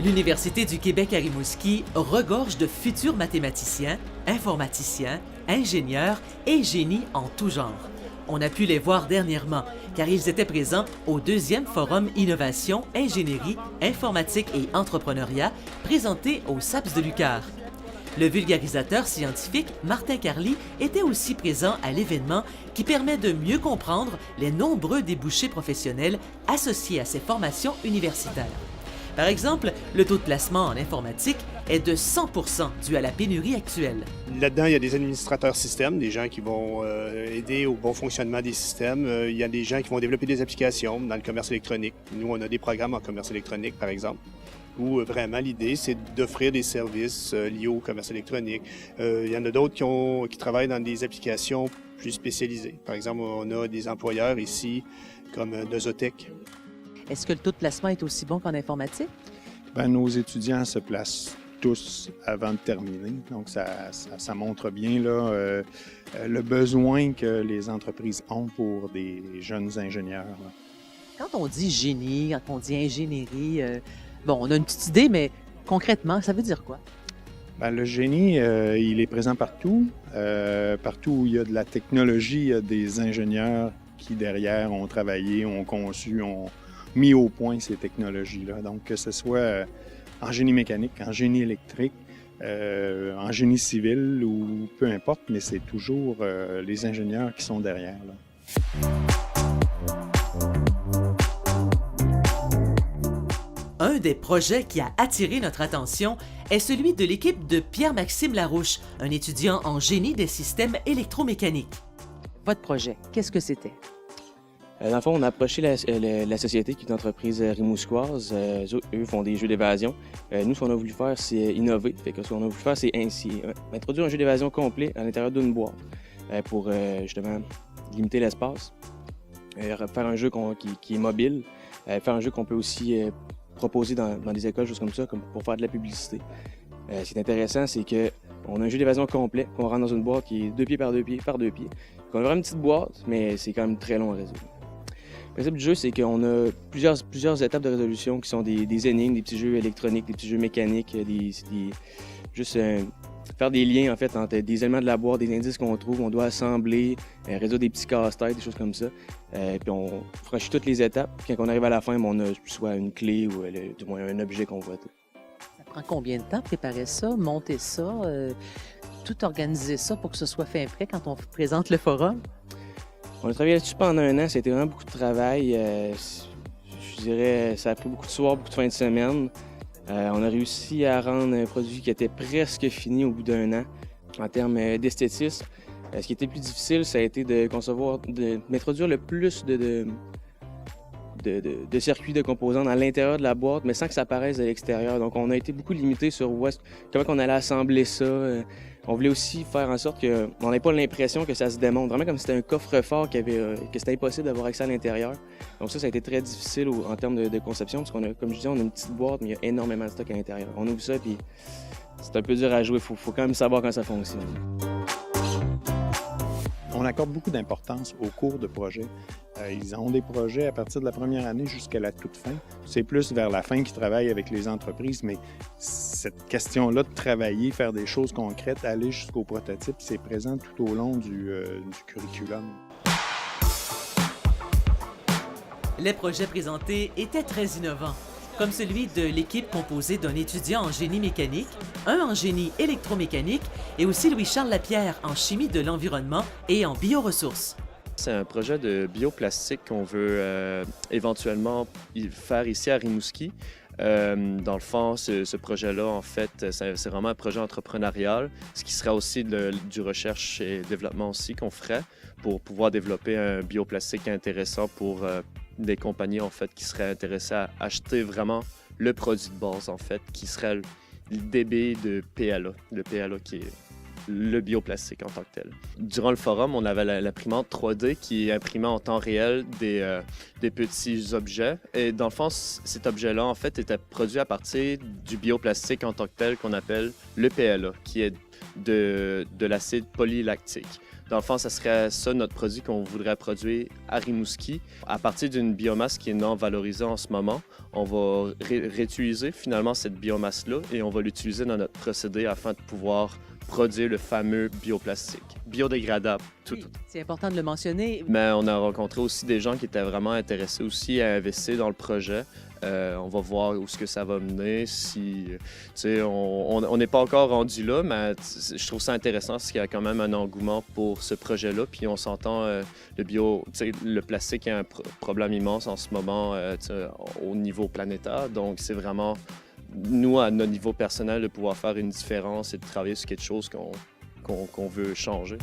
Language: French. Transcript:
L'Université du Québec à Rimouski regorge de futurs mathématiciens, informaticiens, ingénieurs et génies en tout genre. On a pu les voir dernièrement, car ils étaient présents au 2e Forum Innovation, Ingénierie, Informatique et Entrepreneuriat présenté au SAPS de Lucar. Le vulgarisateur scientifique Martin Carly était aussi présent à l'événement qui permet de mieux comprendre les nombreux débouchés professionnels associés à ces formations universitaires. Par exemple, le taux de placement en informatique est de 100% dû à la pénurie actuelle. Là-dedans, il y a des administrateurs systèmes, des gens qui vont aider au bon fonctionnement des systèmes. Il y a des gens qui vont développer des applications dans le commerce électronique. Nous, on a des programmes en commerce électronique, par exemple, où vraiment l'idée, c'est d'offrir des services liés au commerce électronique. Il y en a d'autres qui travaillent dans des applications plus spécialisées. Par exemple, on a des employeurs ici, comme Nosotech. Est-ce que le taux de placement est aussi bon qu'en informatique? Bien, nos étudiants se placent tous avant de terminer. Donc, ça montre bien là, le besoin que les entreprises ont pour des jeunes ingénieurs. Là. Quand on dit génie, quand on dit ingénierie, bon, on a une petite idée, mais concrètement, ça veut dire quoi? Bien, le génie, il est présent partout. Partout où il y a de la technologie, il y a des ingénieurs qui, derrière, ont travaillé, ont conçu, ont mis au point ces technologies-là. Donc, que ce soit en génie mécanique, en génie électrique, en génie civil ou peu importe, mais c'est toujours les ingénieurs qui sont derrière. Là. Un des projets qui a attiré notre attention est celui de l'équipe de Pierre-Maxime Larouche, un étudiant en génie des systèmes électromécaniques. Votre projet, qu'est-ce que c'était? Dans le fond, on a approché la société, qui est une entreprise rimouskoise. Eux font des jeux d'évasion. Nous, ce qu'on a voulu faire, c'est innover. Fait que ce qu'on a voulu faire, c'est introduire un jeu d'évasion complet à l'intérieur d'une boîte pour justement limiter l'espace. Faire un jeu qui est mobile. Faire un jeu qu'on peut aussi proposer dans des écoles, choses comme ça, comme pour faire de la publicité. Ce qui est intéressant, c'est qu'on a un jeu d'évasion complet, qu'on rentre dans une boîte qui est 2 pieds par 2 pieds par 2 pieds. On a vraiment une petite boîte, mais c'est quand même très long à résoudre. Le principe du jeu, c'est qu'on a plusieurs étapes de résolution qui sont des énigmes, des petits jeux électroniques, des petits jeux mécaniques, juste faire des liens en fait entre des éléments de la boîte, des indices qu'on trouve, on doit assembler, résoudre des petits casse-têtes, des choses comme ça. Puis on franchit toutes les étapes. Puis quand on arrive à la fin, on a soit une clé ou du moins un objet qu'on voit. Ça prend combien de temps préparer ça, monter ça, tout organiser ça pour que ce soit fait prêt quand on présente le forum? On a travaillé là-dessus pendant 1 an, c'était vraiment beaucoup de travail. Je dirais, ça a pris beaucoup de soirs, beaucoup de fins de semaine. On a réussi à rendre un produit qui était presque fini au bout d'1 an. En termes d'esthétisme, ce qui était plus difficile, ça a été de concevoir, d'introduire le plus de circuits de composants dans l'intérieur de la boîte, mais sans que ça apparaisse de l'extérieur. Donc, on a été beaucoup limité sur comment on allait assembler ça. On voulait aussi faire en sorte qu'on n'ait pas l'impression que ça se démonte. Vraiment comme si c'était un coffre-fort que c'était impossible d'avoir accès à l'intérieur. Donc ça a été très difficile en termes de conception, parce qu'on a, comme je disais, on a une petite boîte, mais il y a énormément de stock à l'intérieur. On ouvre ça, puis c'est un peu dur à jouer. Il faut quand même savoir quand ça fonctionne. On accorde beaucoup d'importance aux cours de projet. Ils ont des projets à partir de la première année jusqu'à la toute fin. C'est plus vers la fin qu'ils travaillent avec les entreprises, mais cette question-là de travailler, faire des choses concrètes, aller jusqu'au prototype, c'est présent tout au long du curriculum. Les projets présentés étaient très innovants, comme celui de l'équipe composée d'un étudiant en génie mécanique, un en génie électromécanique et aussi Louis-Charles Lapierre en chimie de l'environnement et en bioressources. C'est un projet de bioplastique qu'on veut éventuellement faire ici à Rimouski. Dans le fond, ce projet-là, en fait, c'est vraiment un projet entrepreneurial, ce qui sera aussi du recherche et développement aussi qu'on ferait pour pouvoir développer un bioplastique intéressant pour des compagnies, en fait, qui seraient intéressées à acheter vraiment le produit de base, en fait, qui serait le DB de PLA, le PLA qui est le bioplastique en tant que tel. Durant le forum, on avait l'imprimante 3D qui imprimait en temps réel des petits objets. Et dans le fond, cet objet-là, en fait, était produit à partir du bioplastique en tant que tel qu'on appelle le PLA, qui est de l'acide polylactique. Dans le fond, ça serait ça notre produit qu'on voudrait produire à Rimouski. À partir d'une biomasse qui est non valorisée en ce moment, on va réutiliser finalement cette biomasse-là et on va l'utiliser dans notre procédé afin de pouvoir produire le fameux bioplastique, biodégradable. Oui, c'est important de le mentionner. Mais on a rencontré aussi des gens qui étaient vraiment intéressés aussi à investir dans le projet. On va voir où ce que ça va mener. Si, on n'est pas encore rendu là, mais je trouve ça intéressant parce qu'il y a quand même un engouement pour ce projet-là. Puis on s'entend, le plastique est un problème immense en ce moment au niveau planétaire. Donc c'est vraiment, nous, à notre niveau personnel, de pouvoir faire une différence et de travailler sur quelque chose qu'on veut changer.